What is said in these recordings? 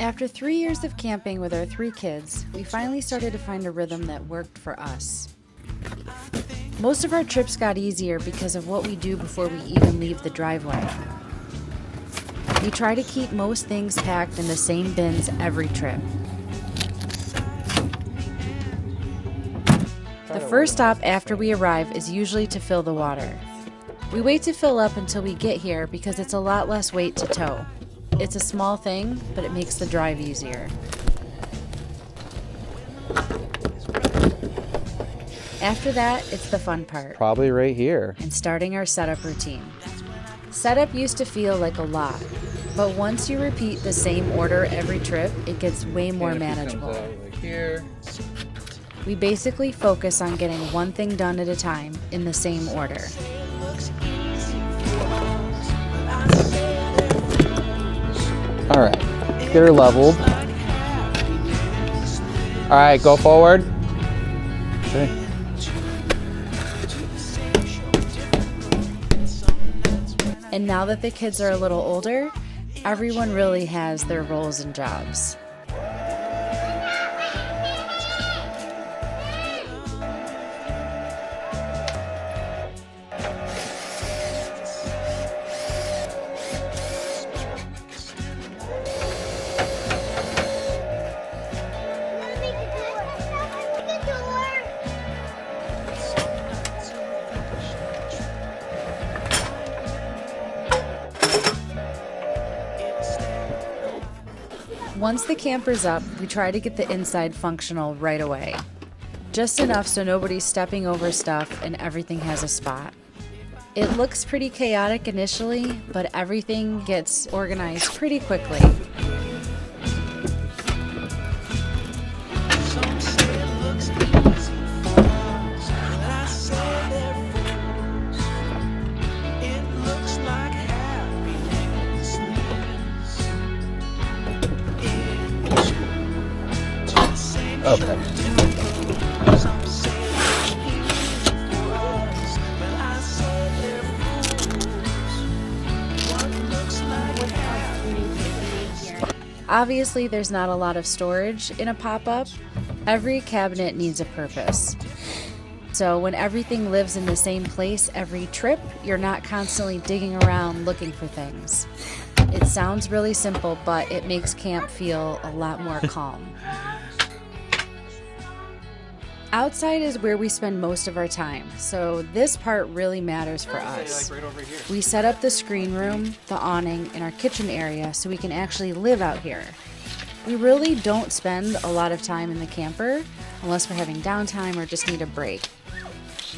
After 3 years of camping with our 3 kids, we finally started to find a rhythm that worked for us. Most of our trips got easier because of what we do before we even leave the driveway. We try to keep most things packed in the same bins every trip. The first stop after we arrive is usually to fill the water. We wait to fill up until we get here because it's a lot less weight to tow. It's a small thing, but it makes the drive easier. After that, it's the fun part. Probably right here. And starting our setup routine. Setup used to feel like a lot, but once you repeat the same order every trip, it gets way more manageable. Like here. We basically focus on getting one thing done at a time in the same order. All right, get her leveled. All right, go forward. Okay. And now that the kids are a little older, everyone really has their roles and jobs. Once the camper's up, we try to get the inside functional right away. Just enough so nobody's stepping over stuff and everything has a spot. It looks pretty chaotic initially, but everything gets organized pretty quickly. Okay. Obviously, there's not a lot of storage in a pop-up. Every cabinet needs a purpose. So when everything lives in the same place every trip, you're not constantly digging around looking for things. It sounds really simple, but it makes camp feel a lot more calm. Outside is where we spend most of our time, so this part really matters for us. We set up the screen room, the awning, and our kitchen area so we can actually live out here. We really don't spend a lot of time in the camper unless we're having downtime or just need a break.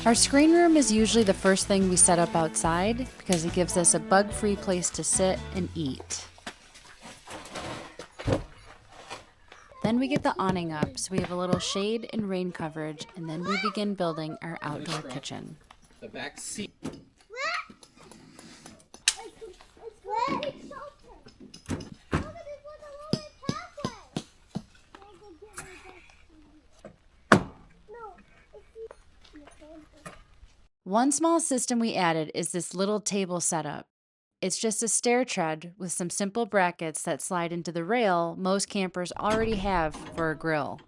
Our screen room is usually the first thing we set up outside because it gives us a bug-free place to sit and eat. Then we get the awning up, so we have a little shade and rain coverage, and then we begin building our outdoor kitchen. The back seat. One small system we added is this little table setup. It's just a stair tread with some simple brackets that slide into the rail most campers already have for a grill.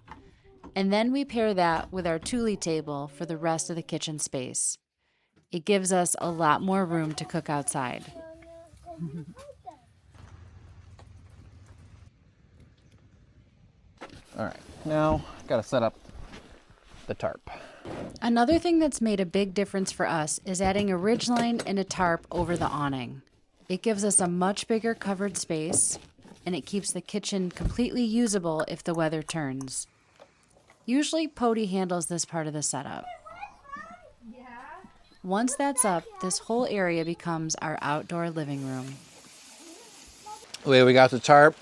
And then we pair that with our Thule table for the rest of the kitchen space. It gives us a lot more room to cook outside. All right, now gotta set up the tarp. Another thing that's made a big difference for us is adding a ridgeline and a tarp over the awning. It gives us a much bigger covered space, and it keeps the kitchen completely usable if the weather turns. Usually Pody handles this part of the setup. Once that's up, this whole area becomes our outdoor living room. The way we got the tarp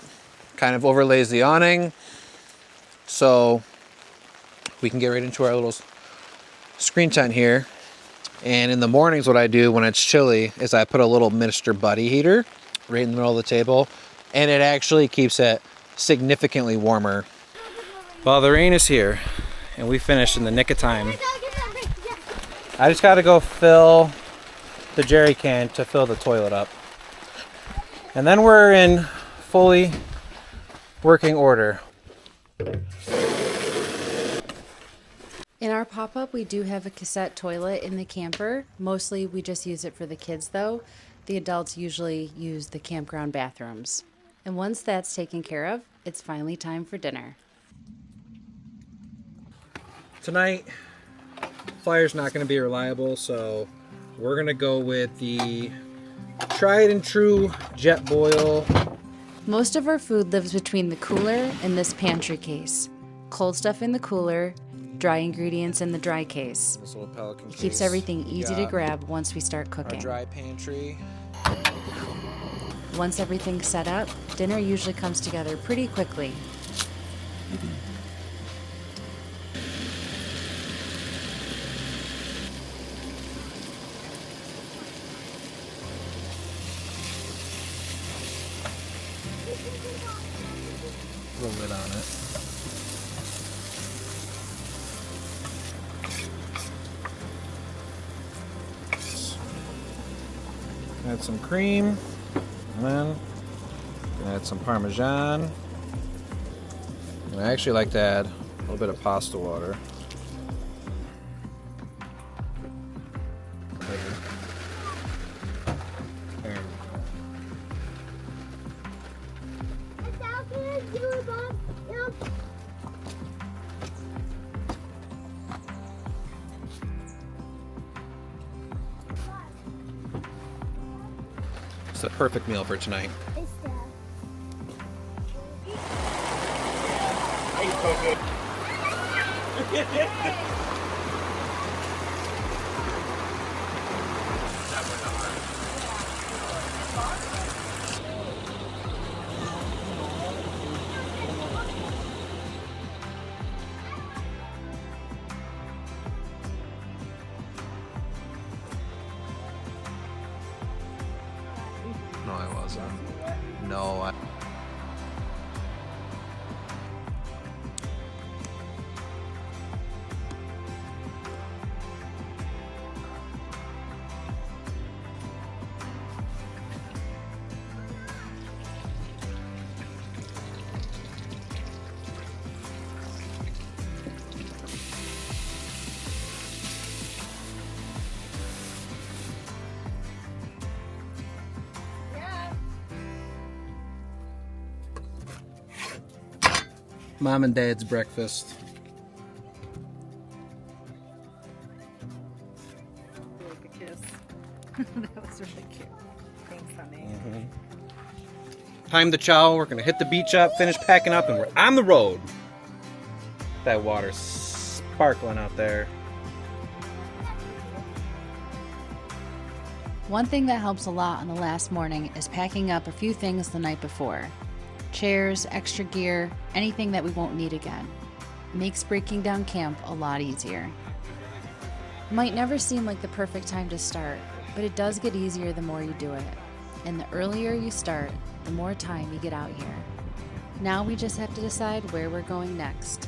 kind of overlays the awning, so we can get right into our little screen tent here. And in the mornings, what I do when it's chilly is I put a little Mr. Buddy heater right in the middle of the table, and it actually keeps it significantly warmer. Well, the rain is here, and we finished in the nick of time. I just got to go fill the jerry can to fill the toilet up. And then we're in fully working order. In our pop-up, we do have a cassette toilet in the camper. Mostly we just use it for the kids though. The adults usually use the campground bathrooms. And once that's taken care of, it's finally time for dinner. Tonight, fire's not going to be reliable, so we're going to go with the tried and true jet boil. Most of our food lives between the cooler and this pantry case. Cold stuff in the cooler, dry ingredients in the dry case. This little Pelican It keeps case. everything easy to Got grab once we start our cooking. dry pantry. Once everything's set up, dinner usually comes together pretty quickly. Put a lid on it. Add some cream, and then add some Parmesan. And I actually like to add a little bit of pasta water. There. It's the perfect meal for tonight. No, I wasn't. No, I... Mom and Dad's breakfast. Like a kiss. That was really cute. Thanks, honey. Time to chow. We're gonna hit the beach up, finish packing up, and we're on the road. That water's sparkling out there. One thing that helps a lot on the last morning is packing up a few things the night before. Chairs, extra gear, anything that we won't need again. It makes breaking down camp a lot easier. It might never seem like the perfect time to start, but it does get easier the more you do it. And the earlier you start, the more time you get out here. Now we just have to decide where we're going next.